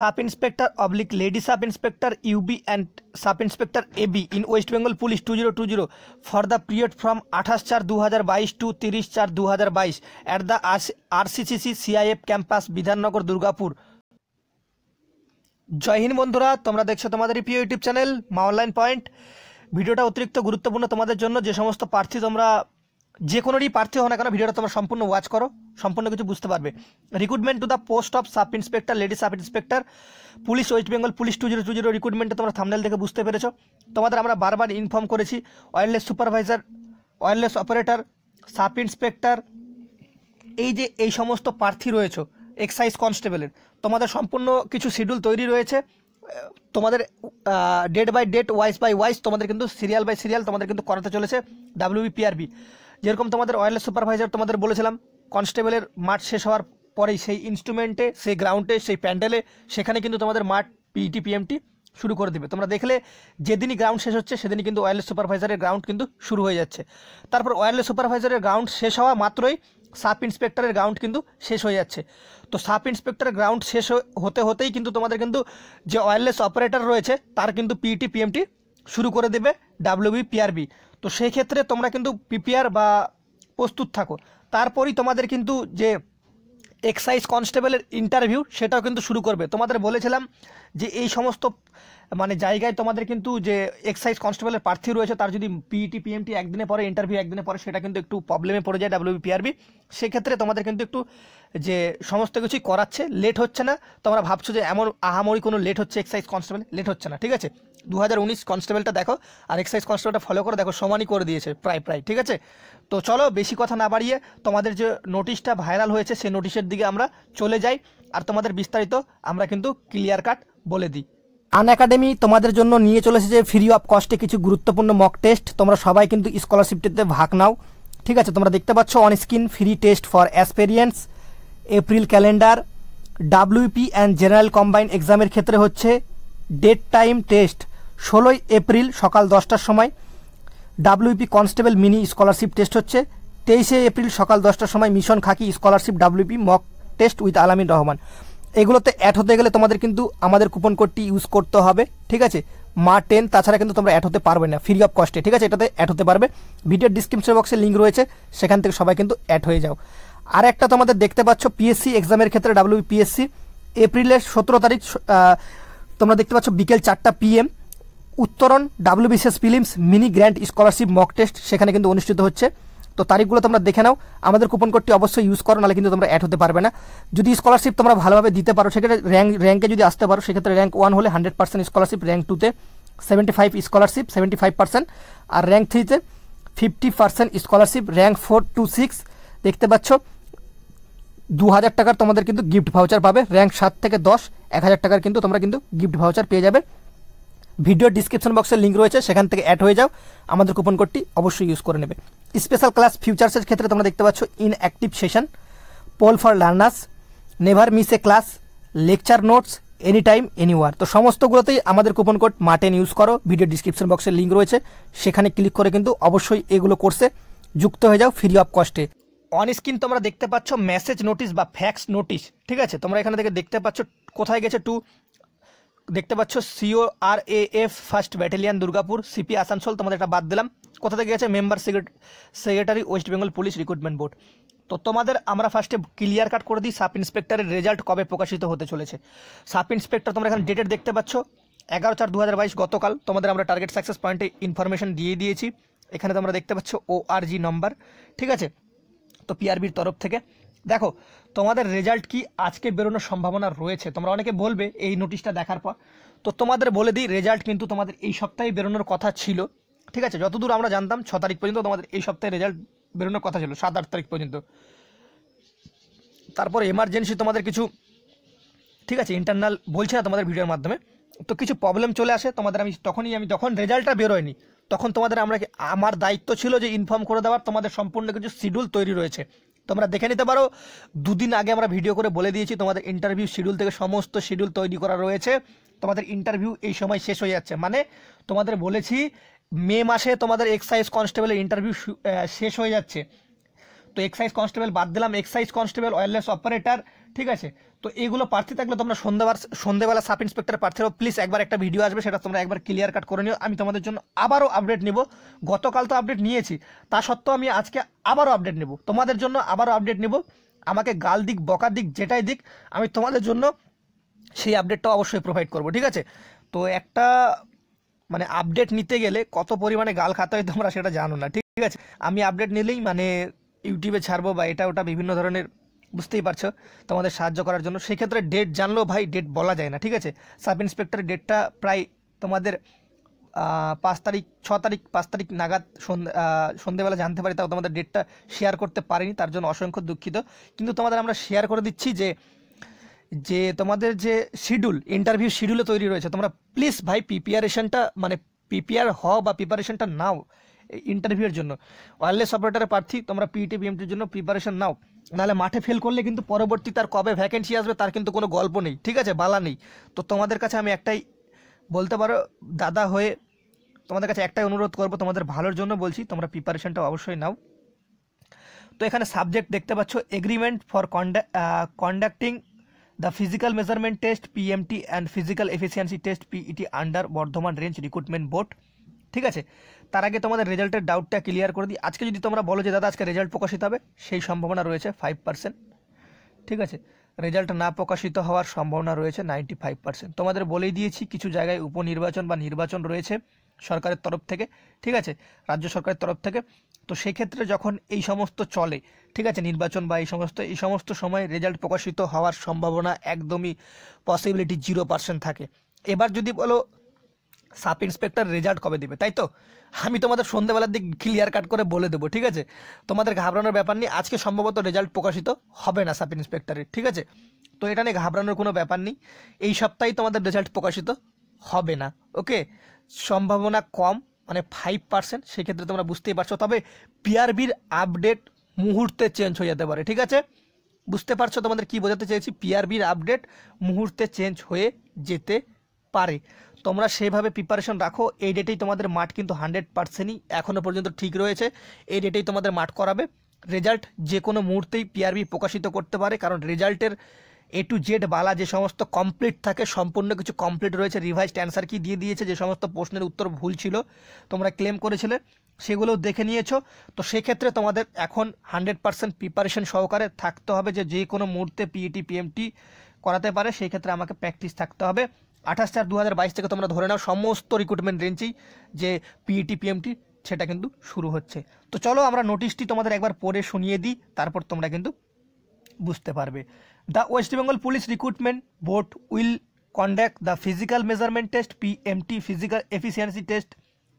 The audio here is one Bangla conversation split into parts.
Sub Inspector oblique Lady Sub Inspector UB and Sub Inspector AB in West Bengal Police 2020 for the period from 28/4/2022 to 30/4/2022 at the RCCC CIF campus Bidhannagar Durgapur. জয় হিন্দ বন্ধুরা, তোমরা দেখছো তোমাদের প্রিয় ইউটিউব চ্যানেল মা অনলাইন পয়েন্ট। ভিডিওটা অতিরিক্ত গুরুত্বপূর্ণ তোমাদের জন্য। যে সমস্ত প্রার্থী তোমরা যে কোনোরই প্রার্থী হও না কেন, ভিডিওটা তোমরা সম্পূর্ণ ওয়াচ করো, সম্পূর্ণ কিছু বুঝতে পারবে। Recruitment to the post of sub inspector lady sub inspector police West Bengal police 2020 রিক্রুটমেন্টে তোমরা থাম্বনেল দেখে বুঝতে পেরেছো। তোমাদের আমরা বারবার ইনফর্ম করেছি wireless supervisor, wireless operator, sub inspector, এই সমস্ত প্রার্থী রয়েছে এক্সাইজ কনস্টেবলের, তোমাদের সম্পূর্ণ কিছু শিডিউল তৈরি রয়েছে। তোমাদের date by date, wise by wise তোমাদের কিন্তু সিরিয়াল বাই সিরিয়াল তোমাদের কিন্তু করাতে চলেছে WBPRB। যেরকম তোমাদের ওয়্যারলেস সুপারভাইজার তোমাদের বলেছিলাম, কনস্টেবলের মাঠ শেষ হওয়ার পরেই সেই ইনস্ট্রুমেন্টে, সেই গ্রাউন্ডে, সেই প্যান্ডেলে সেখানে কিন্তু তোমাদের মাঠ PET PMT শুরু করে দেবে। তোমরা দেখলে যেদিনই গ্রাউন্ড শেষ হচ্ছে সেদিনই কিন্তু ওয়্যারলেস সুপারভাইজারের গ্রাউন্ড কিন্তু শুরু হয়ে যাচ্ছে। তারপর ওয়্যারলেস সুপারভাইজারের গ্রাউন্ড শেষ হওয়া মাত্রই সাব ইন্সপেক্টরের গ্রাউন্ড কিন্তু শেষ হয়ে যাচ্ছে। তো সাব ইন্সপেক্টরের গ্রাউন্ড শেষ হতেই কিন্তু তোমাদের কিন্তু যে ওয়্যারলেস অপারেটর রয়েছে তার কিন্তু PET PMT শুরু করে দেবে WBPRB। তো সেই ক্ষেত্রে তোমরা কিন্তু প্রিপেয়ার বা প্রস্তুত থাকো। তারপরই তোমাদের কিন্তু যে এক্সাইজ কনস্টেবলের ইন্টারভিউ সেটাও কিন্তু শুরু করবে। তোমাদের বলেছিলাম যে এই সমস্ত জায়গায় তোমাদের কিন্তু যে এক্সাইজ কনস্টেবলের প্রার্থী রয়েছে তার যদি PET PMT একদিনে পরে, ইন্টারভিউ একদিনে পরে, সেটা কিন্তু একটু প্রবলেমে পড়ে যায় WBPRB। সেক্ষেত্রে তোমাদের কিন্তু একটু যে সমস্ত কিছুই করাচ্ছে, লেট হচ্ছে না। তোমরা ভাবছো যে এমন আহামরি কোনো লেট হচ্ছে এক্সাইজ কনস্টেবল, লেট হচ্ছে না, ঠিক আছে। 2019 কনস্টেবলটা দেখো আর এক্সাইজ কনস্টেবলটা ফলো করে দেখো, সমানই করে দিয়েছে প্রায়, ঠিক আছে। তো চলো বেশি কথা না বাড়িয়ে তোমাদের যে নোটিশটা ভাইরাল হয়েছে সেই নোটিশের দিকে আমরা চলে যাই, আর তোমাদের বিস্তারিত আমরা কিন্তু ক্লিয়ার কাট বলে দিই। আনএকাডেমি তোমাদের জন্য নিয়ে চলেছে যে ফ্রি অফ কস্টে কিছু গুরুত্বপূর্ণ মক টেস্ট। তোমরা সবাই কিন্তু স্কলারশিপটিতে ভাগ নাও, ঠিক আছে। তোমরা দেখতে পাচ্ছ on screen free test for অ্যাসপিরিয়েন্টস April calendar WP and general combine এক্সামের ক্ষেত্রে হচ্ছে ডেট টাইম টেস্ট 16 এপ্রিল সকাল 10টার সময়। WP constable mini scholarship test হচ্ছে 23 এপ্রিল সকাল 10টার সময়। Mission khaki scholarship WP mock test with Alamin Rahman. এগুলোতে অ্যাড হতে গেলে তোমাদের কিন্তু আমাদের কুপন কোডটি ইউজ করতে হবে, ঠিক আছে। মা 10, তাছাড়া কিন্তু তোমরা অ্যাড হতে পারবে না ফ্রি অফ কস্টে, ঠিক আছে। এটাতে অ্যাড হতে পারবে, ভিডিওর ডিসক্রিপশন বক্সে লিঙ্ক রয়েছে, সেখান থেকে সবাই কিন্তু অ্যাড হয়ে যাও। আর একটা তোমাদের দেখতে পাচ্ছ PSC এক্সামের ক্ষেত্রে WPSC এপ্রিলের 17 তারিখ তোমরা দেখতে পাচ্ছ বিকেল 4টা PM উত্তরণ WBCS ফিলিমস mini grand scholarship mock test সেখানে কিন্তু অনুষ্ঠিত হচ্ছে। তো তারিখগুলো তোমরা দেখে নাও, আমাদের কুপন কোডটি অবশ্যই ইউজ করো, নাহলে কিন্তু তোমরা অ্যাড হতে পারবে না। যদি স্কলারশিপ তোমরা ভালোভাবে দিতে পারো, সেক্ষেত্রে র্যাঙ্কে যদি আসতে পারো, সেক্ষেত্রে র্যাঙ্ক 1 হলে 100% স্কলারশিপ, র্যাঙ্ক 2তে 75 স্কলারশিপ 75%, আর র্যাঙ্ক 3তে 50% স্কলারশিপ, র্যাঙ্ক 4 to 6 দেখতে পাচ্ছ 2000 টাকার তোমাদের কিন্তু গিফট ভাউচার পাবে। র্যাঙ্ক 7 থেকে 10 1000 টাকার কিন্তু তোমরা কিন্তু গিফট ভাউচার পেয়ে যাবে। ভিডিও ডিসক্রিপশন বক্সে লিঙ্ক রয়েছে, সেখান থেকে অ্যাড হয়ে যাও, আমাদের কুপন কোডটি অবশ্যই ইউজ করে নেবে। স্পেশাল ক্লাস ফিউচার্সের ক্ষেত্রে তোমরা দেখতে পাচ্ছ in active session, poll for learners, never miss a class, lecture notes, any time anywhere. তো সমস্তগুলোতেই আমাদের কুপন কোড মা10 ইউজ করো। ভিডিও ডিসক্রিপশন বক্সে লিঙ্ক রয়েছে, সেখানে ক্লিক করে কিন্তু অবশ্যই এগুলো কোর্সে যুক্ত হয়ে যাও ফ্রি অফ কস্টে। অন স্ক্রিন তোমরা দেখতে পাচ্ছ মেসেজ নোটিশ বা ফ্যাক্স নোটিশ, ঠিক আছে। তোমরা এখানে থেকে দেখতে পাচ্ছ কোথায় গেছে টু, দেখতে পাচ্ছ CORAF first battalion Durgapur, CP Asansol, তোমাদের এটা বাদ দিলাম। কোথা থেকে গেছে member secretary West Bengal police recruitment board. তো তোমাদের আমরা ফার্স্টে ক্লিয়ার কাট করে দিই সাব ইন্সপেক্টরের রেজাল্ট কবে প্রকাশিত হতে চলেছে। সাব ইন্সপেক্টর তোমরা এখানে ডেটের দেখতে পাচ্ছ 11/4/2022 গতকাল তোমাদের আমরা টার্গেট সাকসেস পয়েন্টে ইনফরমেশন দিয়ে দিয়েছি। এখানে তোমরা দেখতে পাচ্ছ ORG নম্বর, ঠিক আছে। তো PRBর তরফ থেকে দেখো তোমাদের রেজাল্ট কি আজকে বেরোনোর সম্ভাবনা রয়েছে। তোমরা অনেকে বলবে এই নোটিশটা দেখার পর, তো তোমাদের বলে দিই রেজাল্ট কিন্তু তোমাদের এই সপ্তাহে বেরোনোর কথা ছিল, ঠিক আছে। যতদূর আমরা জানতাম 6 তারিখ পর্যন্ত তোমাদের এই সপ্তাহে রেজাল্ট বেরোনোর কথা ছিল, 7-8 তারিখ পর্যন্ত। তারপর এমার্জেন্সি তোমাদের কিছু, ঠিক আছে, ইন্টারনাল বলছে না তোমাদের ভিডিওর মাধ্যমে, তো কিছু প্রবলেম চলে আসে তোমাদের। আমি যখন রেজাল্টটা বেরোয়নি তখন তোমাদের আমার দায়িত্ব ছিল যে ইনফর্ম করে দেওয়ার, তোমাদের সম্পূর্ণ কিছু শিডিউল তৈরি রয়েছে, তোমরা দেখে নিতে পারো। 2 দিন আগে আমরা ভিডিও করে বলে দিয়েছি তোমাদের ইন্টারভিউ শিডিউল থেকে সমস্ত শিডিউল তৈরি করা রয়েছে। তোমাদের ইন্টারভিউ এই সময় শেষ হয়ে যাচ্ছে, তোমাদের বলেছি মে মাসে তোমাদের এক্সাইজ কনস্টেবলের ইন্টারভিউ শেষ হয়ে যাচ্ছে। তো এক্সাইজ কনস্টেবল বাদ দিলাম, এক্সাইজ কনস্টেবল, ওয়্যারলেস অপারেটর, ঠিক আছে। তো এইগুলো প্রার্থী থাকলে তোমরা সন্ধ্যেবেলা সাব ইন্সপেক্টর প্রার্থীরাও প্লিজ একবার একটা ভিডিও আসবে, সেটা তোমরা একবার ক্লিয়ার কাট করে নিও। আমি তোমাদের জন্য আবারও আপডেট নিব। গতকাল তো আপডেট নিয়েছি, তা সত্ত্বেও আমি আজকে আবারও আপডেট নেব, তোমাদের জন্য আবারও আপডেট নেব। আমাকে গাল দিক বকা দিক যেটাই দিক, আমি তোমাদের জন্য সেই আপডেটটা অবশ্যই প্রোভাইড করব, ঠিক আছে। তো একটা মানে আপডেট নিতে গেলে কত পরিমাণে গাল খাতে হয় তোমরা সেটা জানো না, ঠিক আছে। আমি আপডেট নিলেই মানে ইউটিউবে ছাড়বো বা এটা ওটা বিভিন্ন ধরনের, বুঝতেই পারছো, তোমাদের সাহায্য করার জন্য। সেক্ষেত্রে ডেট জানলেও ভাই ডেট বলা যায় না, ঠিক আছে। সাব ইন্সপেক্টরের ডেটটা প্রায় তোমাদের 5 তারিখ নাগাদ সন্ধ্যেবেলা জানতে পারি, তাও তোমাদের ডেটটা শেয়ার করতে পারিনি, তার জন্য অসংখ্য দুঃখিত। কিন্তু তোমাদের আমরা শেয়ার করে দিচ্ছি যে তোমাদের যে শিডিউল, ইন্টারভিউ শিডিউলে তৈরি রয়েছে, তোমরা প্লিজ ভাই প্রিপারেশনটা মানে প্রিপেয়ার হও বা প্রিপারেশনটা নাও ইন্টারভিউর জন্য। ওয়্যারলেস অপারেটরের প্রার্থী তোমরা পিইটি পিএমটির জন্য প্রিপারেশন নাও, নাহলে মাঠে ফেল করলে কিন্তু পরবর্তী তার কবে ভ্যাকেন্সি আসবে তার কিন্তু কোনো গল্প নেই, ঠিক আছে, বালা নেই। তো তোমাদের কাছে আমি একটাই বলতে পারো দাদা হয়ে তোমাদের কাছে একটাই অনুরোধ করব, তোমাদের ভালোর জন্য বলছি, তোমরা প্রিপারেশনটা অবশ্যই নাও। তো এখানে সাবজেক্ট দেখতে পাচ্ছ, agreement for conducting the physical measurement test PMT and physical efficiency test PET under Bardhaman range recruitment board, ঠিক আছে। তার আগে তোমাদের রেজাল্টের ডাউটটা ক্লিয়ার করে দিই। আজকে যদি তোমরা বলো যে দাদা আজকে রেজাল্ট প্রকাশিত হবে, সেই সম্ভাবনা রয়েছে 5%, ঠিক আছে। রেজাল্ট না প্রকাশিত হওয়ার সম্ভাবনা রয়েছে 95%। তোমাদের বলেই দিয়েছি কিছু জায়গায় উপনির্বাচন বা নির্বাচন রয়েছে সরকারের তরফ থেকে, ঠিক আছে, রাজ্য সরকারের তরফ থেকে। তো সেক্ষেত্রে যখন এই সমস্ত চলে, ঠিক আছে, নির্বাচন বা এই সমস্ত সময় রেজাল্ট প্রকাশিত হওয়ার সম্ভাবনা একদমই পসিবিলিটি 0% থাকে। এবার যদি বলো সাব ইন্সপেক্টর রেজাল্ট কবে দিবে, তাই তো আমি তোমাদের সন্ধ্যেবেলার দিক ক্লিয়ার কাট করে বলে দেবো, ঠিক আছে। তোমাদের ঘাবড়ানোর ব্যাপার নেই, আজকে সম্ভবত রেজাল্ট প্রকাশিত হবে না সাব ইন্সপেক্টরের, ঠিক আছে। তো এটা নিয়ে ঘাবড়ানোর কোনো ব্যাপার নেই, এই সপ্তাহেই তোমাদের রেজাল্ট প্রকাশিত হবে না, ওকে। সম্ভাবনা কম, মানে 5%, সেক্ষেত্রে তোমরা বুঝতেই পারছো। তবে পিআরবির আপডেট মুহূর্তে চেঞ্জ হয়ে যেতে পারে, ঠিক আছে, বুঝতে পারছো তোমাদের কি বোঝাতে চেয়েছি। পিআরবির আপডেট মুহূর্তে চেঞ্জ হয়ে যেতে পারে, তোমরা সেভাবে প্রিপারেশন রাখো। এই ডেটেই তোমাদের মাঠ কিন্তু 100%ই এখনও পর্যন্ত ঠিক রয়েছে, এই ডেটেই তোমাদের মাঠ করাবে। রেজাল্ট যে কোনো মুহূর্তেই পিআরবি প্রকাশিত করতে পারে, কারণ রেজাল্টের A to Z বালা যে সমস্ত কমপ্লিট থাকে, সম্পূর্ণ কিছু কমপ্লিট রয়েছে। রিভাইজড অ্যান্সার কি দিয়ে দিয়েছে, যে সমস্ত প্রশ্নের উত্তর ভুল ছিল তোমরা ক্লেম করেছিলে সেগুলোও দেখে নিয়েছো। তো সেক্ষেত্রে তোমাদের এখন 100% প্রিপারেশন সহকারে থাকতে হবে, যে কোনো মুহূর্তে পিইটি পিএমটি করাতে পারে, সেই ক্ষেত্রে আমাকে প্র্যাকটিস থাকতে হবে। 28/4/2022 থেকে তোমরা ধরে নাও সমস্ত রিক্রুটমেন্ট রেঞ্জেই যে পিইটি পিএমটি সেটা কিন্তু শুরু হচ্ছে। তো চলো আমরা নোটিশটি তোমাদের একবার পড়ে শুনিয়ে দিই, তারপর তোমরা কিন্তু বুঝতে পারবে। The West Bengal police recruitment board will conduct the physical measurement test PMT physical efficiency test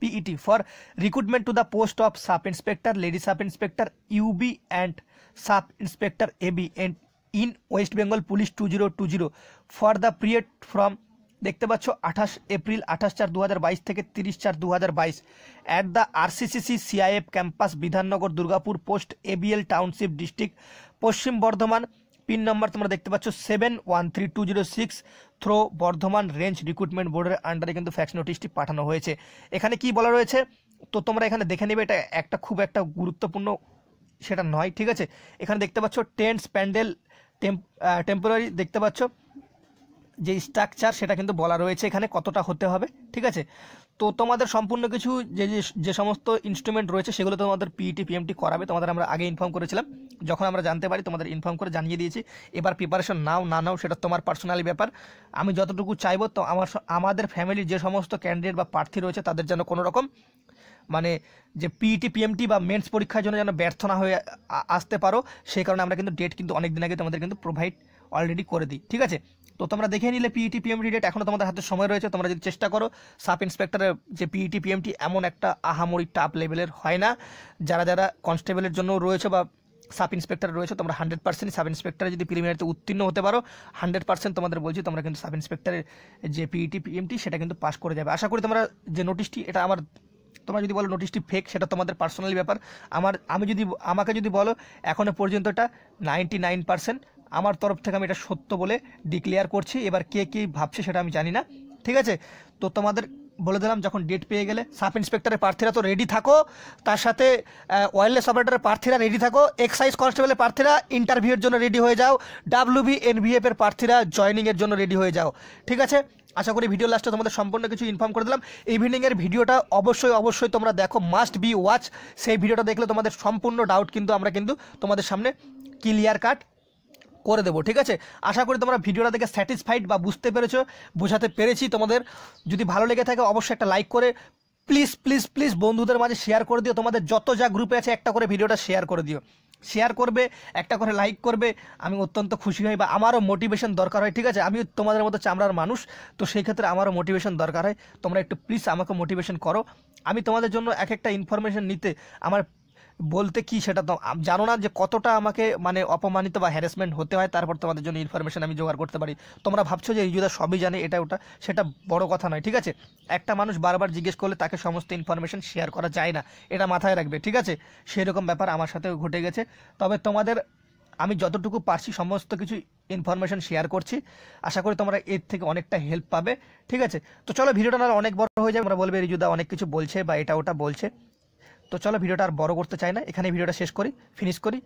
PET for recruitment to the post of sub inspector, lady sub inspector UB and sub inspector AB and in West Bengal Police 2020 for the period from দেখতে পাচ্ছ 28 এপ্রিল 28/4/2022 থেকে 30/4/2022 at the RCCC CIF campus Bidhannagar Durgapur post ABL township district Paschim Bardhaman. Pin number তোমরা দেখতে পাচ্ছ 713206 থ্রো বর্ধমান রেঞ্জ রিক্রুটমেন্ট বোর্ডের আন্ডারে কিন্তু ফ্যাক্স নোটিশটি পাঠানো হয়েছে। এখানে কি বলা রয়েছে তো তোমরা এখানে দেখে নেবে, এটা খুব একটা গুরুত্বপূর্ণ সেটা নয়, ঠিক আছে। এখানে দেখতে পাচ্ছ টেন্টস প্যান্ডেল টেম্পোরারি দেখতে পাচ্ছ যে স্ট্রাকচার সেটা কিন্তু বলা রয়েছে এখানে কতটা হতে হবে, ঠিক আছে। তো তোমাদের সম্পূর্ণ কিছু যে সমস্ত ইনস্ট্রুমেন্ট রয়েছে সেগুলো তোমাদের পিইটি পিএমটি করাবে, তোমাদের আমরা আগে ইনফর্ম করেছিলাম, যখন আমরা জানতে পারি তোমাদের ইনফর্ম করে জানিয়ে দিয়েছি। এবার প্রিপারেশন নাও না নাও সেটা তোমার পার্সোনালি ব্যাপার। আমি যতটুকু চাইবো তো আমাদের ফ্যামিলির যে সমস্ত ক্যান্ডিডেট বা প্রার্থী রয়েছে তাদের যেন কোনো রকম মানে যে পিইটি পিএমটি বা মেন্স পরীক্ষার জন্য যেন ব্যর্থ না হয়ে আসতে পারো, সেই কারণে আমরা কিন্তু ডেট কিন্তু অনেক দিন আগে তোমাদের কিন্তু প্রোভাইড অলরেডি করে দিই, ঠিক আছে। তো তোমরা দেখে নিলে পিইটি পিএমটি ডেট এখনও তোমাদের হাতে সময় রয়েছে। তোমরা যদি চেষ্টা করো, সাব ইন্সপেক্টরের যে পিইটি পিএমটি এমন একটা আহামরি টাপ লেভেলের হয় না, যারা কনস্টেবলের জন্য রয়েছে বা সাব ইন্সপেক্টর রয়েছে, তোমরা 100% সাব ইন্সপেক্টরে যদি প্রিলিমিনারিতে উত্তীর্ণ হতে পারো 100% তোমাদের বলছি তোমরা কিন্তু সাব ইন্সপেক্টরের যে পিইটি পিএমটি সেটা কিন্তু পাস করে যাবে। আশা করি তোমরা যে নোটিশটি, এটা আমার, তোমরা যদি বলো নোটিশটি ফেক সেটা তোমাদের পার্সোনালি ব্যাপার। আমাকে যদি বলো এখনও পর্যন্ত এটা 99% আমার তরফ থেকে আমি এটা সত্য বলে ডিক্লেয়ার করছি। এবার কে কী ভাবছে সেটা আমি জানি না, ঠিক আছে। তো তোমাদের বলে দিলাম, যখন ডেট পেয়ে গেলে সাব ইন্সপেক্টরের প্রার্থীরা তো রেডি থাকো, তার সাথে ওয়্যারলেস অপারেটরের প্রার্থীরা রেডি থাকো, এক্সাইজ কনস্টেবলের প্রার্থীরা ইন্টারভিউয়ের জন্য রেডি হয়ে যাও, ডাব্লিউবি এনভিএফ এর প্রার্থীরা জয়েনিংয়ের জন্য রেডি হয়ে যাও। ঠিক আছে, আশা করি ভিডিও লাস্টে তোমাদের সম্পূর্ণ কিছু ইনফর্ম করে দিলাম। ইভিনিংয়ের ভিডিওটা অবশ্যই তোমরা দেখো, মাস্ট বি ওয়াচ। সেই ভিডিওটা দেখলে তোমাদের সম্পূর্ণ ডাউট কিন্তু আমরা কিন্তু তোমাদের সামনে ক্লিয়ার কাট করে দেবো। ঠিক আছে, আশা করি তোমরা ভিডিওটা দেখে স্যাটিসফাইড বা বুঝতে পেরেছো, বোঝাতে পেরেছি তোমাদের। যদি ভালো লেগে থাকে অবশ্যই একটা লাইক করে প্লিজ বন্ধুদের মাঝে শেয়ার করে দিও। তোমাদের যত যা গ্রুপে আছে একটা করে ভিডিওটা শেয়ার করে দিও, শেয়ার করবে, একটা করে লাইক করবে, আমি অত্যন্ত খুশি হই, বা আমারও মোটিভেশন দরকার হয়। ঠিক আছে, আমি তোমাদের মতো চামড়ার মানুষ, তো সেই ক্ষেত্রে আমারও মোটিভেশন দরকার হয়। তোমরা একটু প্লিজ আমাকে মোটিভেশন করো। আমি তোমাদের জন্য এক একটা ইনফরমেশন নিতে আমার বলতে কি সেটা তো জানো না যে কতটা আমাকে মানে অপমানিত বা হ্যারাসমেন্ট হতে হয়, তারপর তোমাদের জন্য ইনফরমেশন আমি জোগাড় করতে পারি। তোমরা ভাবছো যে রিজুদা সবই জানে, এটা ওটা, সেটা বড় কথা নয়। ঠিক আছে, একটা মানুষ বারবার জিজ্ঞেস করলে তাকে সমস্ত ইনফরমেশন শেয়ার করা যায় না, এটা মাথায় রাখবে। ঠিক আছে, সেরকম ব্যাপার আমার সাথেও ঘটে গেছে। তবে তোমাদের আমি যতটুকু পারছি সমস্ত কিছু ইনফরমেশন শেয়ার করছি, আশা করি তোমরা এর থেকে অনেকটা হেল্প পাবে। ঠিক আছে, তো চলো, ভিডিওটা না অনেক বড় হয়ে যাবে, আমরা বলবে রিজুদা অনেক কিছু বলছে বা এটা ওটা বলছে। তো চলো, ভিডিওটা আর বড় করতে চাই না, এখানে ভিডিওটা শেষ করি, ফিনিশ করি।